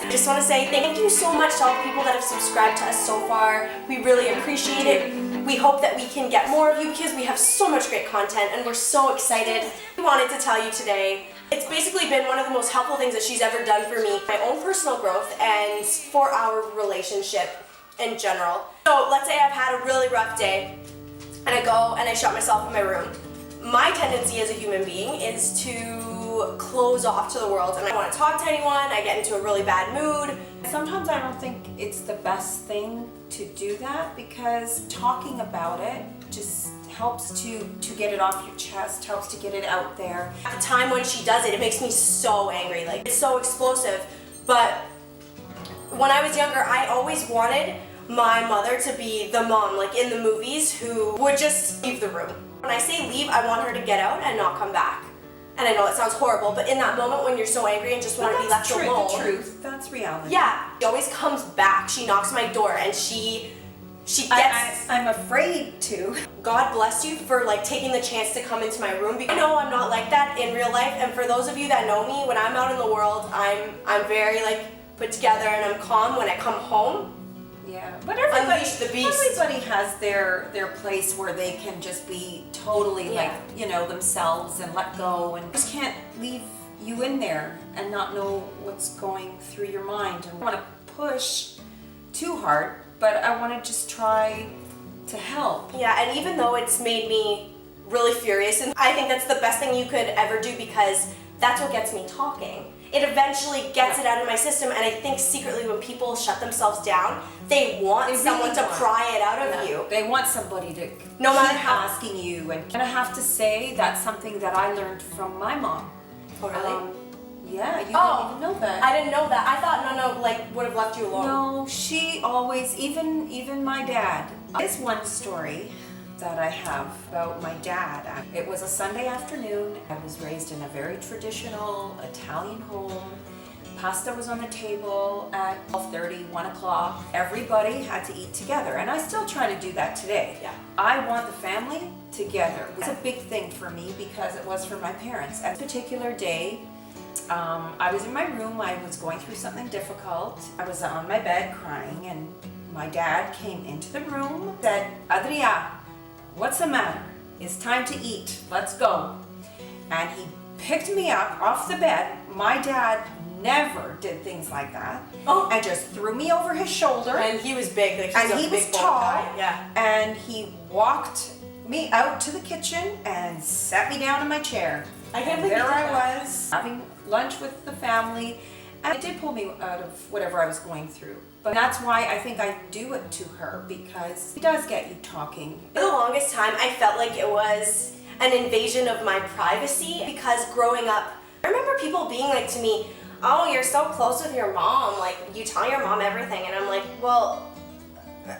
I just want to say thank you so much to all the people that have subscribed to us so far. We really appreciate it. We hope that we can get more of you because we have so much great content and we're so excited. We wanted to tell you today, it's basically been one of the most helpful things that she's ever done for me, my own personal growth and for our relationship in general. So let's say I've had a really rough day and I go and I shut myself in my room. My tendency as a human being is to close off to the world and I don't want to talk to anyone, I get into a really bad mood. Sometimes I don't think it's the best thing to do that because talking about it just helps to get it off your chest, helps to get it out there. At the time when she does it, it makes me so angry, like it's so explosive. But when I was younger, I always wanted my mother to be the mom, like in the movies, who would just leave the room. When I say leave, I want her to get out and not come back. And I know it sounds horrible, but in that moment when you're so angry and just want to be left alone. That's the truth, that's reality. Yeah, she always comes back, she knocks my door and she gets... I'm afraid to. God bless you for like taking the chance to come into my room. I know I'm not like that in real life, and for those of you that know me, when I'm out in the world, I'm very like put together and I'm calm. When I come home, yeah, but everybody has their place where they can just be totally like, you know, themselves and let go, and just can't leave you in there and not know what's going through your mind. And I want to push too hard, but I want to just try to help. Yeah, and even though it's made me really furious, and I think that's the best thing you could ever do because that's what gets me talking. It eventually gets it out of my system, and I think secretly when people shut themselves down, they want someone to pry it out of you. They want somebody to no matter keep asking you. And I have to say that's something that I learned from my mom. Oh, really? Yeah, you didn't even know that. I didn't know that. I thought Nana like would have left you alone. No, she always, even my dad. There's one story that I have about my dad. It was a Sunday afternoon. I was raised in a very traditional Italian home. Pasta was on the table at 12:30, 1 o'clock. Everybody had to eat together, and I still try to do that today. Yeah. I want the family together. It's a big thing for me because it was for my parents. At a particular day, I was in my room, I was going through something difficult. I was on my bed crying, and my dad came into the room, said, "Adria, what's the matter? It's time to eat. Let's go." And he picked me up off the bed. My dad never did things like that. Oh. And just threw me over his shoulder. And he was big, like and he was tall. Guy. Yeah. And he walked me out to the kitchen and sat me down in my chair. I can't believe there I was having lunch with the family, and it did pull me out of whatever I was going through. But that's why I think I do it to her, because it does get you talking. For the longest time, I felt like it was an invasion of my privacy because growing up, I remember people being like to me, "Oh, you're so close with your mom, like you tell your mom everything," and I'm like, well,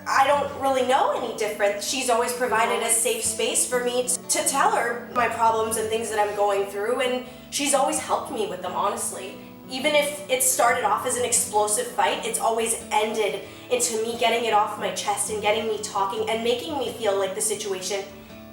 I don't really know any different. She's always provided a safe space for me to tell her my problems and things that I'm going through, and she's always helped me with them, honestly. Even if it started off as an explosive fight, it's always ended into me getting it off my chest and getting me talking and making me feel like the situation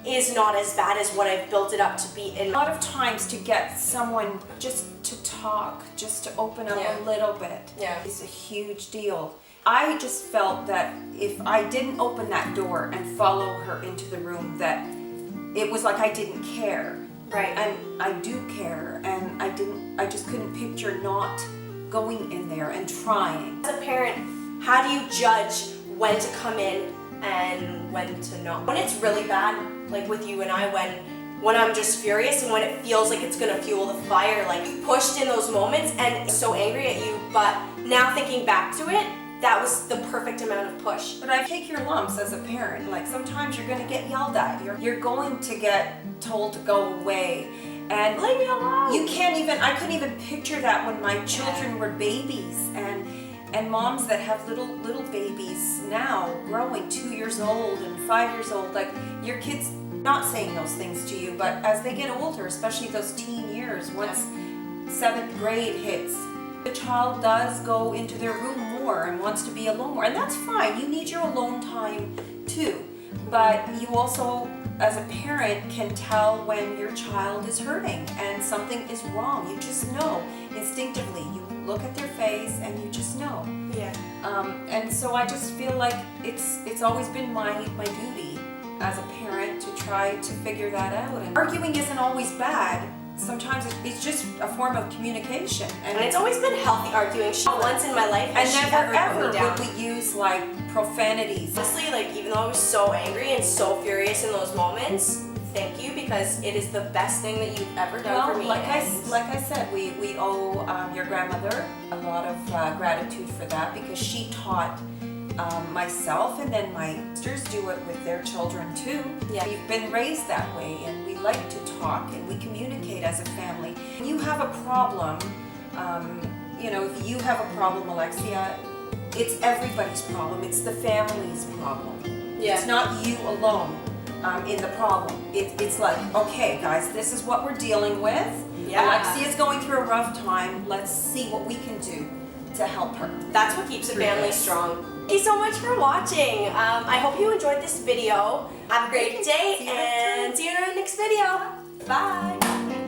is not as bad as what I've built it up to be. A lot of times to get someone just to talk, just to open up a little bit, is a huge deal. I just felt that if I didn't open that door and follow her into the room, that it was like I didn't care. Right. And I do care, and I just couldn't picture not going in there and trying. As a parent, how do you judge when to come in and when to not? When it's really bad, like with you and I, when I'm just furious and when it feels like it's gonna fuel the fire, like pushed in those moments and so angry at you, but now thinking back to it, that was the perfect amount of push. But I take your lumps as a parent. Like sometimes you're gonna get yelled at. You're going to get told to go away. And leave me alone. You can't even, I couldn't even picture that when my children were babies. And moms that have little babies now growing 2 years old and 5 years old, like your kids not saying those things to you, but as they get older, especially those teen years, once 7th grade hits, the child does go into their room more and wants to be alone more, and that's fine. You need your alone time too, but you also, as a parent can tell when your child is hurting and something is wrong. You just know instinctively. You look at their face and you just know. Yeah. And so I just feel like it's always been my duty as a parent to try to figure that out. And arguing isn't always bad. Sometimes it's just a form of communication. And it's always been healthy arguing. Once in my life, And has she never ever ever put me down. would we use like profanities. Honestly, like even though I was so angry and so furious in those moments, thank you, because it is the best thing that you've ever done for me. Like I said, we owe your grandmother a lot of gratitude for that, because she taught myself, and then my sisters do it with their children too. Yeah. We've been raised that way, and we like to talk and we communicate as a family. When you have a problem, if you have a problem, Alexia, it's everybody's problem. It's the family's problem. Yeah. It's not you alone in the problem. It's like, okay, guys, this is what we're dealing with. Yeah. Alexia's going through a rough time. Let's see what we can do to help her. That's what keeps a family strong. Thank you so much for watching. I hope you enjoyed this video. Have a great day and see you in our next video. Bye.